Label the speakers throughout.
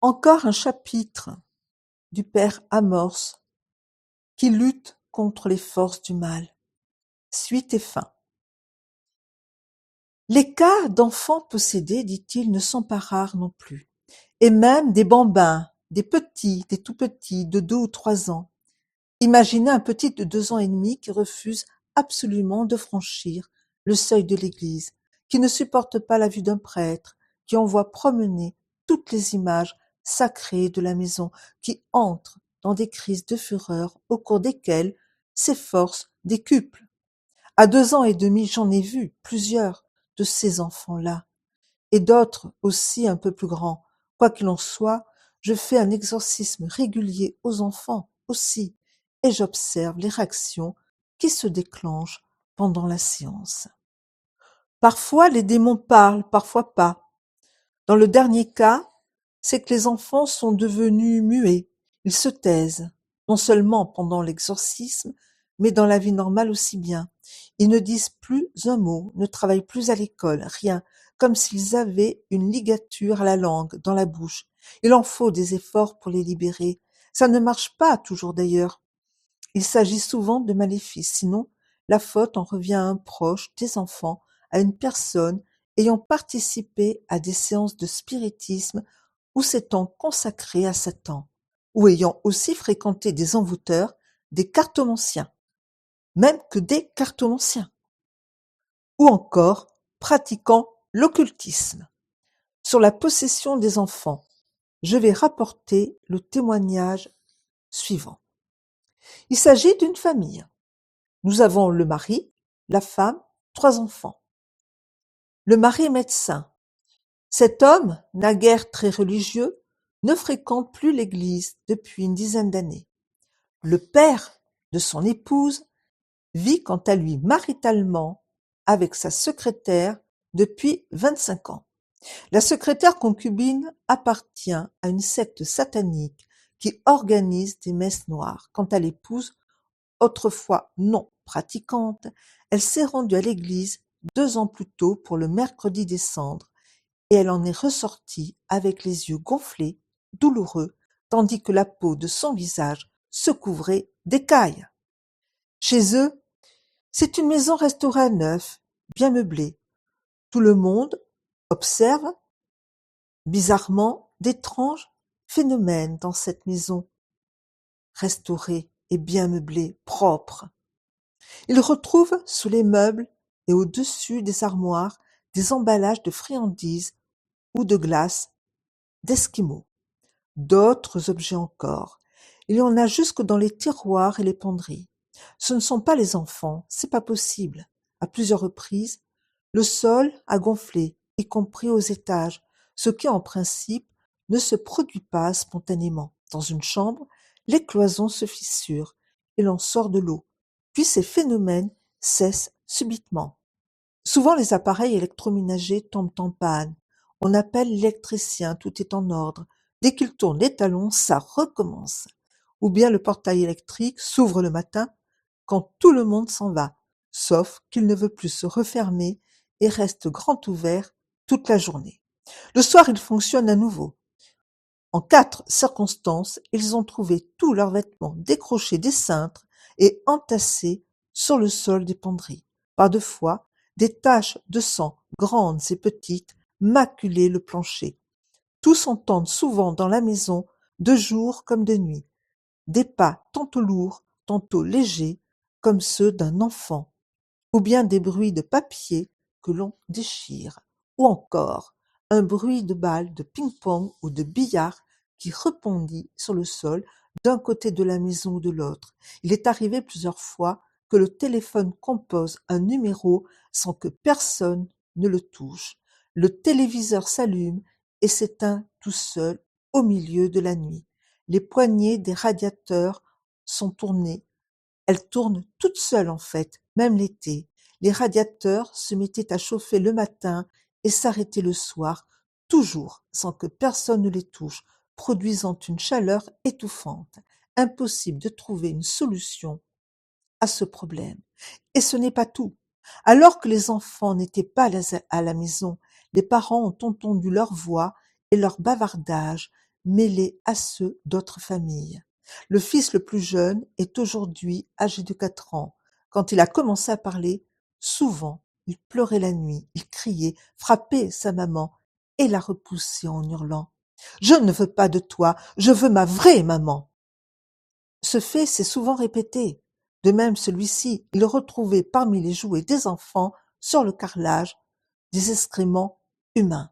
Speaker 1: Encore un chapitre du père Amorce qui lutte contre les forces du mal. Suite et fin. Les cas d'enfants possédés, dit-il, ne sont pas rares non plus, et même des bambins, des tout petits, de 2 ou 3 ans. Imaginez un petit de 2 ans et demi qui refuse absolument de franchir le seuil de l'église, qui ne supporte pas la vue d'un prêtre, qui envoie promener toutes les images sacrées de la maison, qui entre dans des crises de fureur au cours desquelles ses forces décuplent. À 2 ans et demi, j'en ai vu plusieurs de ces enfants-là, et d'autres aussi un peu plus grands. Quoi qu'il en soit, je fais un exorcisme régulier aux enfants aussi, et j'observe les réactions qui se déclenchent pendant la séance. Parfois les démons parlent, parfois pas. Dans le dernier cas, c'est que les enfants sont devenus muets, ils se taisent, non seulement pendant l'exorcisme, mais dans la vie normale aussi bien. Ils ne disent plus un mot, ne travaillent plus à l'école, rien, comme s'ils avaient une ligature à la langue, dans la bouche. Il en faut des efforts pour les libérer. Ça ne marche pas toujours d'ailleurs. Il s'agit souvent de maléfices, sinon la faute en revient à un proche des enfants, à une personne ayant participé à des séances de spiritisme ou s'étant consacré à Satan, ou ayant aussi fréquenté des envoûteurs, des cartomanciens, même que des cartomanciens, ou encore pratiquant l'occultisme. Sur la possession des enfants, je vais rapporter le témoignage suivant. Il s'agit d'une famille. Nous avons le mari, la femme, 3 enfants. Le mari est médecin. Cet homme, naguère très religieux, ne fréquente plus l'église depuis une dizaine d'années. Le père de son épouse vit quant à lui maritalement avec sa secrétaire depuis 25 ans. La secrétaire concubine appartient à une secte satanique qui organise des messes noires. Quant à l'épouse, autrefois non pratiquante, elle s'est rendue à l'église 2 ans plus tôt pour le mercredi des cendres, et elle en est ressortie avec les yeux gonflés, douloureux, tandis que la peau de son visage se couvrait d'écailles. Chez eux, c'est une maison restaurée à neuf, bien meublée. Tout le monde observe, bizarrement, d'étranges phénomènes dans cette maison restaurée et bien meublée, propre. Ils retrouvent sous les meubles et au-dessus des armoires des emballages de friandises ou de glaces d'esquimaux. D'autres objets encore. Il y en a jusque dans les tiroirs et les penderies. Ce ne sont pas les enfants, c'est pas possible. À plusieurs reprises, le sol a gonflé, y compris aux étages, ce qui en principe ne se produit pas spontanément. Dans une chambre, les cloisons se fissurent, il en sort de l'eau. Puis ces phénomènes cessent subitement. Souvent les appareils électroménagers tombent en panne. On appelle l'électricien, tout est en ordre. Dès qu'il tourne les talons, ça recommence. Ou bien le portail électrique s'ouvre le matin quand tout le monde s'en va, sauf qu'il ne veut plus se refermer et reste grand ouvert toute la journée. Le soir, il fonctionne à nouveau. En 4 circonstances, ils ont trouvé tous leurs vêtements décrochés des cintres et entassés sur le sol des penderies. Par 2 fois, des taches de sang, grandes et petites, maculaient le plancher. Tous entendent souvent dans la maison, de jour comme de nuit, des pas tantôt lourds, tantôt légers, comme ceux d'un enfant, ou bien des bruits de papier que l'on déchire, ou encore un bruit de balle de ping-pong ou de billard qui rebondit sur le sol d'un côté de la maison ou de l'autre. Il est arrivé plusieurs fois que le téléphone compose un numéro sans que personne ne le touche. Le téléviseur s'allume et s'éteint tout seul au milieu de la nuit. Les poignées des radiateurs sont tournées. Elles tournent toutes seules en fait, même l'été. Les radiateurs se mettaient à chauffer le matin et s'arrêtaient le soir, toujours sans que personne ne les touche, produisant une chaleur étouffante. Impossible de trouver une solution à ce problème. Et ce n'est pas tout. Alors que les enfants n'étaient pas à la maison, les parents ont entendu leur voix et leur bavardage mêlés à ceux d'autres familles. Le fils le plus jeune est aujourd'hui âgé de 4 ans. Quand il a commencé à parler, souvent il pleurait la nuit, il criait, frappait sa maman et la repoussait en hurlant. Je ne veux pas de toi, je veux ma vraie maman. Ce fait s'est souvent répété. De même celui-ci, il retrouvait parmi les jouets des enfants, sur le carrelage, des excréments humains.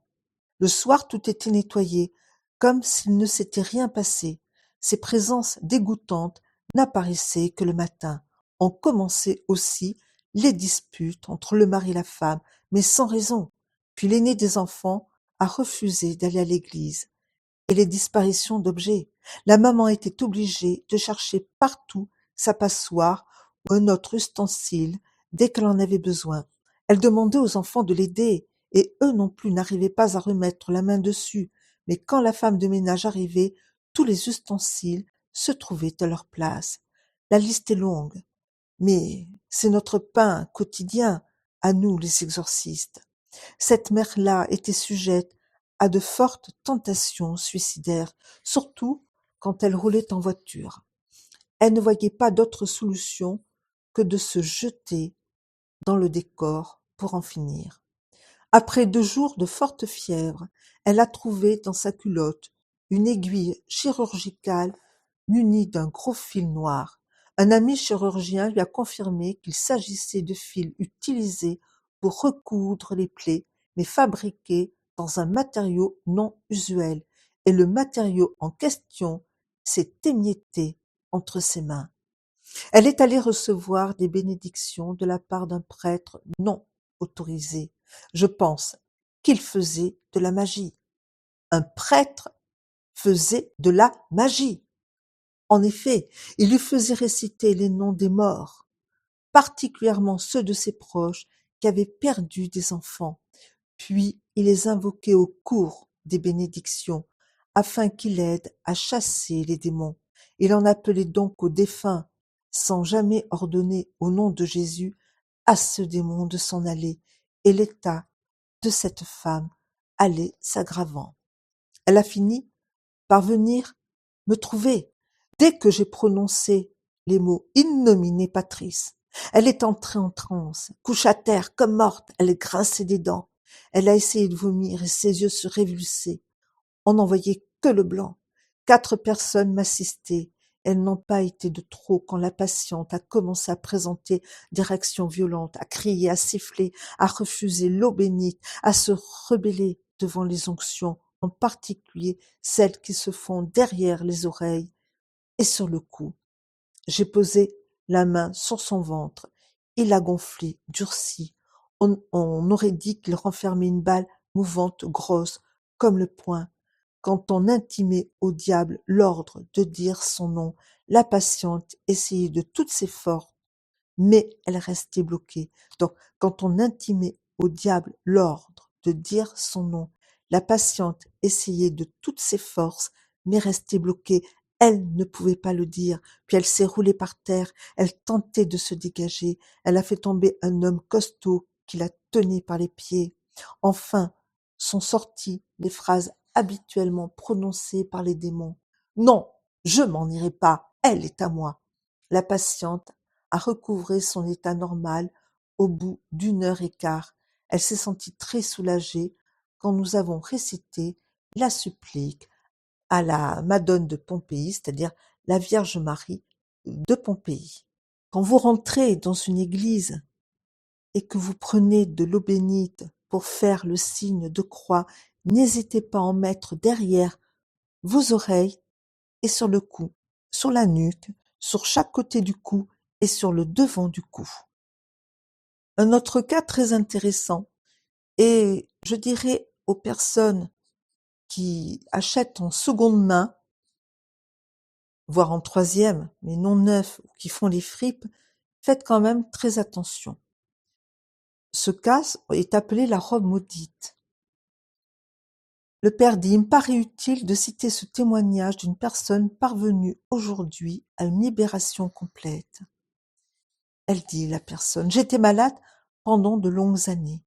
Speaker 1: Le soir, tout était nettoyé, comme s'il ne s'était rien passé. Ces présences dégoûtantes n'apparaissaient que le matin. On commençait aussi les disputes entre le mari et la femme, mais sans raison. Puis l'aîné des enfants a refusé d'aller à l'église. Et les disparitions d'objets. La maman était obligée de chercher partout sa passoire ou un autre ustensile dès qu'elle en avait besoin. Elle demandait aux enfants de l'aider, et eux non plus n'arrivaient pas à remettre la main dessus. Mais quand la femme de ménage arrivait, tous les ustensiles se trouvaient à leur place. La liste est longue, mais c'est notre pain quotidien, à nous les exorcistes. Cette mère-là était sujette à de fortes tentations suicidaires, surtout quand elle roulait en voiture. Elle ne voyait pas d'autre solution que de se jeter dans le décor pour en finir. Après 2 jours de forte fièvre, elle a trouvé dans sa culotte une aiguille chirurgicale munie d'un gros fil noir. Un ami chirurgien lui a confirmé qu'il s'agissait de fils utilisés pour recoudre les plaies, mais fabriqués dans un matériau non usuel, et le matériau en question s'est émietté entre ses mains. Elle est allée recevoir des bénédictions de la part d'un prêtre non autorisé. Je pense qu'il faisait de la magie. Un prêtre faisait de la magie. En effet, il lui faisait réciter les noms des morts, particulièrement ceux de ses proches qui avaient perdu des enfants, puis il les invoquait au cours des bénédictions, afin qu'il aide à chasser les démons. Il en appelait donc aux défunts, sans jamais ordonner au nom de Jésus à ce démon de s'en aller, et l'état de cette femme allait s'aggravant. Elle a fini par venir me trouver. Dès que j'ai prononcé les mots In nomine Patris, elle est entrée en transe, couche à terre comme morte, elle grinçait des dents. Elle a essayé de vomir et ses yeux se révulsaient. On n'en voyait que le blanc. 4 personnes m'assistaient. Elles n'ont pas été de trop quand la patiente a commencé à présenter des réactions violentes, à crier, à siffler, à refuser l'eau bénite, à se rebeller devant les onctions, en particulier celles qui se font derrière les oreilles et sur le cou. J'ai posé la main sur son ventre. Il a gonflé, durci. On aurait dit qu'il renfermait une balle mouvante, grosse, comme le poing. Quand on intimait au diable l'ordre de dire son nom, la patiente essayait de toutes ses forces, mais elle restait bloquée. Donc, quand on intimait au diable l'ordre de dire son nom, la patiente essayait de toutes ses forces, mais restait bloquée. Elle ne pouvait pas le dire, puis elle s'est roulée par terre, elle tentait de se dégager, elle a fait tomber un homme costaud qui la tenait par les pieds. Enfin, sont sorties les phrases habituellement prononcées par les démons. Non, je m'en irai pas, elle est à moi. La patiente a recouvré son état normal au bout d'1 heure et quart. Elle s'est sentie très soulagée quand nous avons récité la supplique à la Madone de Pompéi, c'est-à-dire la Vierge Marie de Pompéi. Quand vous rentrez dans une église et que vous prenez de l'eau bénite pour faire le signe de croix, n'hésitez pas à en mettre derrière vos oreilles et sur le cou, sur la nuque, sur chaque côté du cou et sur le devant du cou. Un autre cas très intéressant, et je dirais aux personnes qui achètent en seconde main, voire en troisième, mais non neuf, ou qui font les fripes, faites quand même très attention. Ce cas est appelé la robe maudite. Le père dit, il me paraît utile de citer ce témoignage d'une personne parvenue aujourd'hui à une libération complète. Elle dit, la personne, j'étais malade pendant de longues années.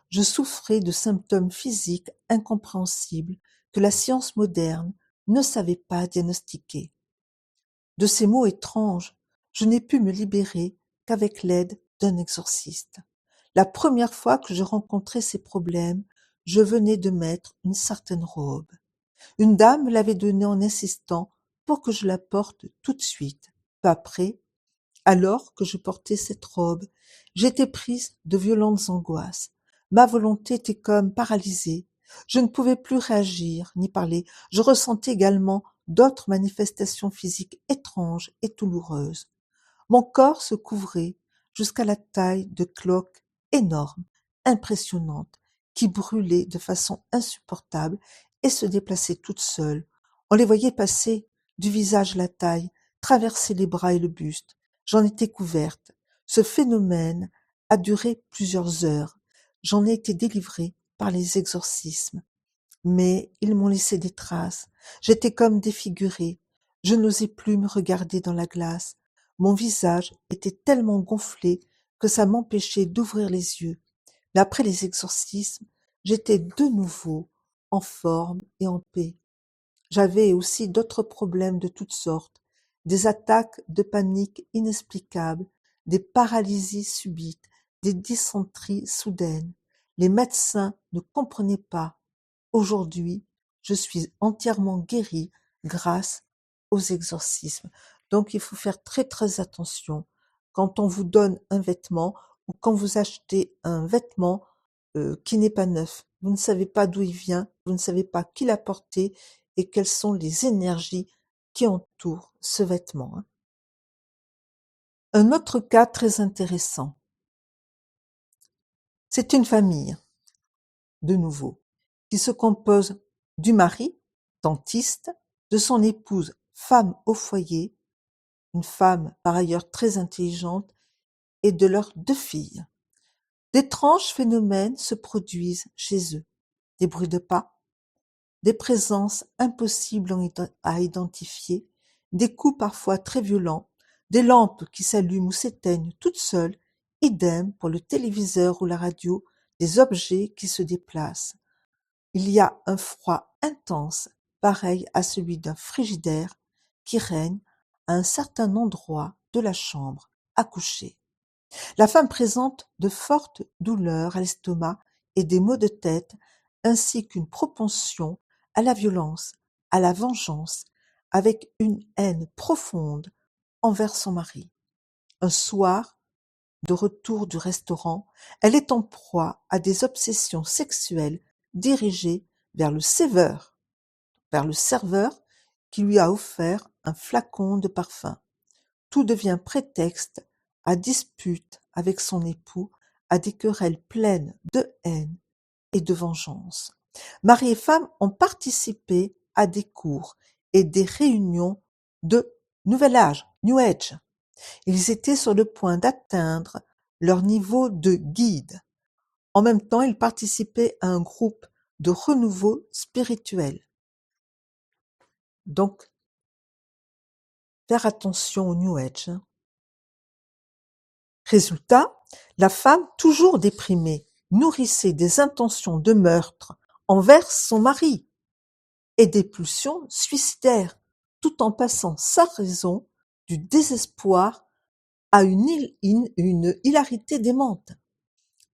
Speaker 1: Je souffrais de symptômes physiques incompréhensibles que la science moderne ne savait pas diagnostiquer. De ces maux étranges, je n'ai pu me libérer qu'avec l'aide d'un exorciste. La première fois que je rencontrais ces problèmes, je venais de mettre une certaine robe. Une dame me l'avait donnée en insistant pour que je la porte tout de suite. Peu après, alors que je portais cette robe, j'étais prise de violentes angoisses. Ma volonté était comme paralysée. Je ne pouvais plus réagir ni parler. Je ressentais également d'autres manifestations physiques étranges et douloureuses. Mon corps se couvrait jusqu'à la taille de cloques énormes, impressionnantes, qui brûlaient de façon insupportable et se déplaçaient toutes seules. On les voyait passer du visage à la taille, traverser les bras et le buste. J'en étais couverte. Ce phénomène a duré plusieurs heures. J'en ai été délivrée par les exorcismes. Mais ils m'ont laissé des traces. J'étais comme défigurée. Je n'osais plus me regarder dans la glace. Mon visage était tellement gonflé que ça m'empêchait d'ouvrir les yeux. Mais après les exorcismes, j'étais de nouveau en forme et en paix. J'avais aussi d'autres problèmes de toutes sortes, des attaques de panique inexplicables, des paralysies subites, des dysenteries soudaines. Les médecins ne comprenaient pas. Aujourd'hui, je suis entièrement guérie grâce aux exorcismes. Donc il faut faire très très attention quand on vous donne un vêtement ou quand vous achetez un vêtement qui n'est pas neuf. Vous ne savez pas d'où il vient, vous ne savez pas qui l'a porté et quelles sont les énergies qui entourent ce vêtement. Un autre cas très intéressant. C'est une famille, de nouveau, qui se compose du mari, dentiste, de son épouse, femme au foyer, une femme par ailleurs très intelligente, et de leurs 2 filles. D'étranges phénomènes se produisent chez eux. Des bruits de pas, des présences impossibles à identifier, des coups parfois très violents, des lampes qui s'allument ou s'éteignent toutes seules, idem pour le téléviseur ou la radio, des objets qui se déplacent. Il y a un froid intense, pareil à celui d'un frigidaire, qui règne à un certain endroit de la chambre à coucher. La femme présente de fortes douleurs à l'estomac et des maux de tête, ainsi qu'une propension à la violence, à la vengeance, avec une haine profonde envers son mari. Un soir, de retour du restaurant, elle est en proie à des obsessions sexuelles dirigées vers le serveur qui lui a offert un flacon de parfum. Tout devient prétexte à disputes avec son époux, à des querelles pleines de haine et de vengeance. Mari et femme ont participé à des cours et des réunions de Nouvel Âge, New Age. Ils étaient sur le point d'atteindre leur niveau de guide. En même temps, ils participaient à un groupe de renouveau spirituel. Donc, faire attention au New Age. Résultat, la femme, toujours déprimée, nourrissait des intentions de meurtre envers son mari et des pulsions suicidaires, tout en passant sa raison du désespoir à une hilarité démente.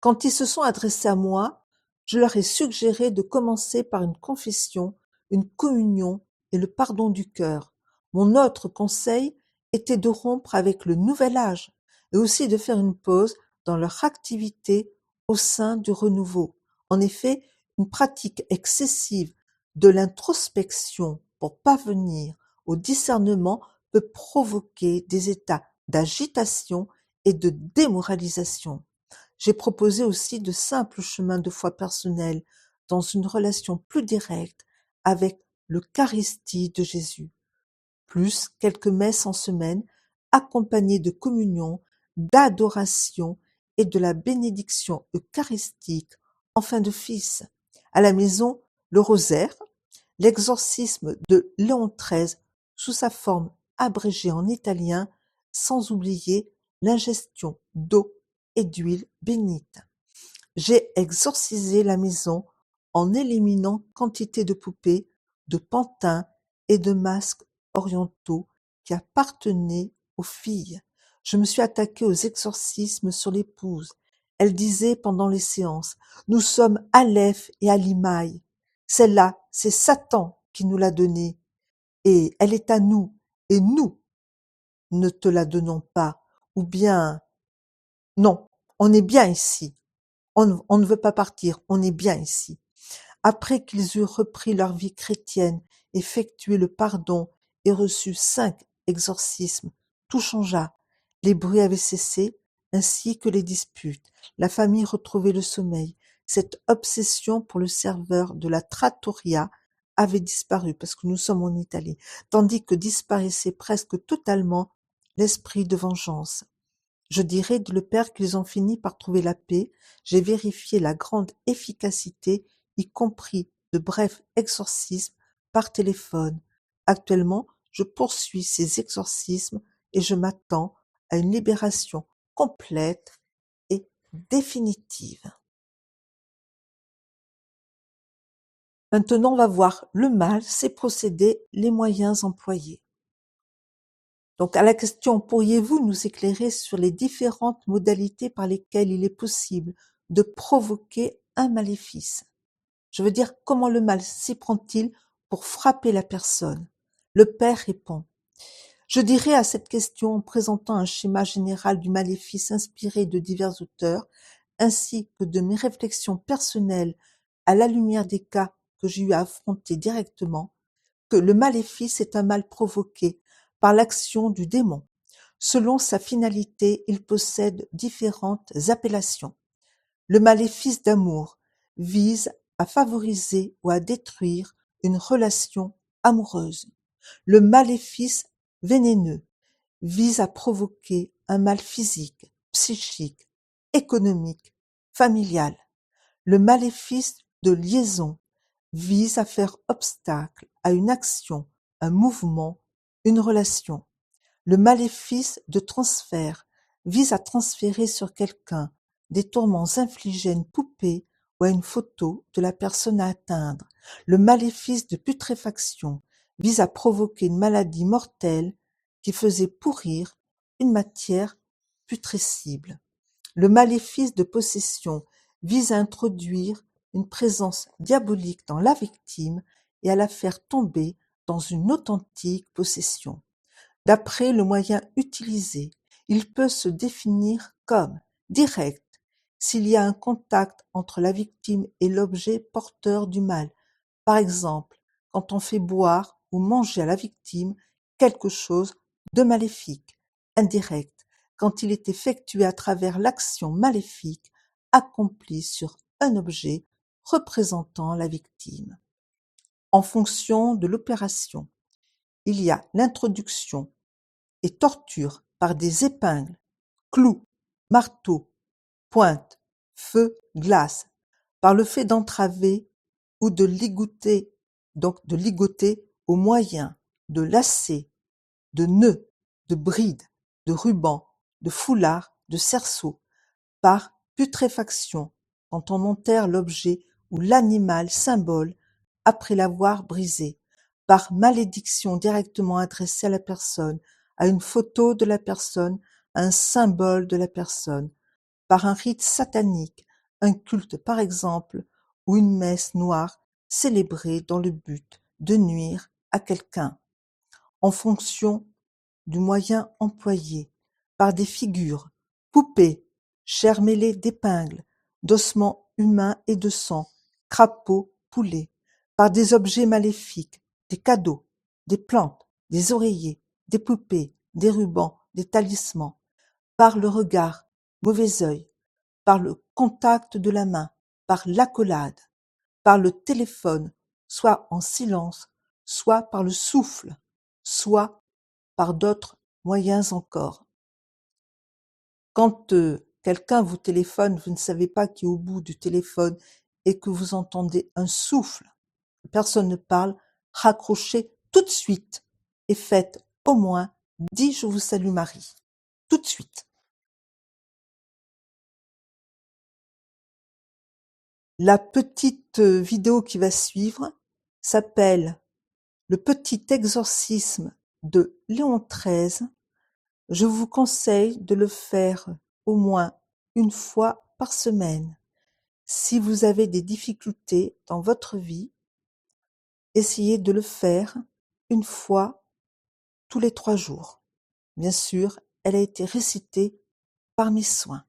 Speaker 1: Quand ils se sont adressés à moi, je leur ai suggéré de commencer par une confession, une communion et le pardon du cœur. Mon autre conseil était de rompre avec le nouvel âge et aussi de faire une pause dans leur activité au sein du renouveau. En effet, une pratique excessive de l'introspection pour parvenir au discernement peut provoquer des états d'agitation et de démoralisation. J'ai proposé aussi de simples chemins de foi personnels dans une relation plus directe avec l'Eucharistie de Jésus, plus quelques messes en semaine accompagnées de communion, d'adoration et de la bénédiction eucharistique en fin de office. À la maison, le rosaire, l'exorcisme de Léon XIII sous sa forme abrégée en italien, sans oublier l'ingestion d'eau et d'huile bénite. J'ai exorcisé la maison en éliminant quantité de poupées, de pantins et de masques orientaux qui appartenaient aux filles. Je me suis attaquée aux exorcismes sur l'épouse. Elle disait pendant les séances: Nous sommes Aleph et Alimaï. Celle-là, c'est Satan qui nous l'a donnée. Et elle est à nous, et nous ne te la donnons pas. Ou bien, non, on est bien ici. On ne veut pas partir, on est bien ici. Après qu'ils eurent repris leur vie chrétienne, effectué le pardon et reçu 5 exorcismes, tout changea. Les bruits avaient cessé, ainsi que les disputes. La famille retrouvait le sommeil. Cette obsession pour le serveur de la trattoria avait disparu, parce que nous sommes en Italie, tandis que disparaissait presque totalement l'esprit de vengeance. Je dirais, dit le père, qu'ils ont fini par trouver la paix. J'ai vérifié la grande efficacité, y compris de brefs exorcismes par téléphone. Actuellement, je poursuis ces exorcismes et je m'attends à une libération complète et définitive. Maintenant, on va voir le mal, ses procédés, les moyens employés. Donc, à la question: pourriez-vous nous éclairer sur les différentes modalités par lesquelles il est possible de provoquer un maléfice? Je veux dire, comment le mal s'y prend-il pour frapper la personne? Le père répond: Je dirais à cette question en présentant un schéma général du maléfice inspiré de divers auteurs, ainsi que de mes réflexions personnelles à la lumière des cas que j'ai eu à affronter directement, que le maléfice est un mal provoqué par l'action du démon. Selon sa finalité, il possède différentes appellations. Le maléfice d'amour vise à favoriser ou à détruire une relation amoureuse. Le maléfice vénéneux vise à provoquer un mal physique, psychique, économique, familial. Le maléfice de liaison vise à faire obstacle à une action, un mouvement, une relation. Le maléfice de transfert vise à transférer sur quelqu'un des tourments infligés à une poupée ou à une photo de la personne à atteindre. Le maléfice de putréfaction vise à provoquer une maladie mortelle qui faisait pourrir une matière putrescible. Le maléfice de possession vise à introduire une présence diabolique dans la victime et à la faire tomber dans une authentique possession. D'après le moyen utilisé, il peut se définir comme direct s'il y a un contact entre la victime et l'objet porteur du mal, par exemple quand on fait boire ou manger à la victime quelque chose de maléfique; indirect quand il est effectué à travers l'action maléfique accomplie sur un objet représentant la victime. En fonction de l'opération, il y a l'introduction et torture par des épingles, clous, marteaux, pointes, feu, glace, par le fait d'entraver ou de ligoter, donc de ligoter au moyen de lacets, de nœuds, de brides, de rubans, de foulards, de cerceaux, par putréfaction, quand on enterre l'objet ou l'animal symbole après l'avoir brisé, par malédiction directement adressée à la personne, à une photo de la personne, à un symbole de la personne, par un rite satanique, un culte par exemple, ou une messe noire célébrée dans le but de nuire à quelqu'un. En fonction du moyen employé, par des figures, poupées, chair mêlée d'épingles, d'ossements humains et de sang, crapauds, poulets, par des objets maléfiques, des cadeaux, des plantes, des oreillers, des poupées, des rubans, des talismans, par le regard, mauvais œil, par le contact de la main, par l'accolade, par le téléphone, soit en silence, soit par le souffle, soit par d'autres moyens encore. Quand quelqu'un vous téléphone, vous ne savez pas qui est au bout du téléphone et que vous entendez un souffle, personne ne parle, raccrochez tout de suite et faites au moins 10 Je vous salue Marie. Tout de suite. La petite vidéo qui va suivre s'appelle le petit exorcisme de Léon XIII, je vous conseille de le faire au moins une fois par semaine. Si vous avez des difficultés dans votre vie, essayez de le faire une fois tous les 3 jours. Bien sûr, elle a été récitée par mes soins.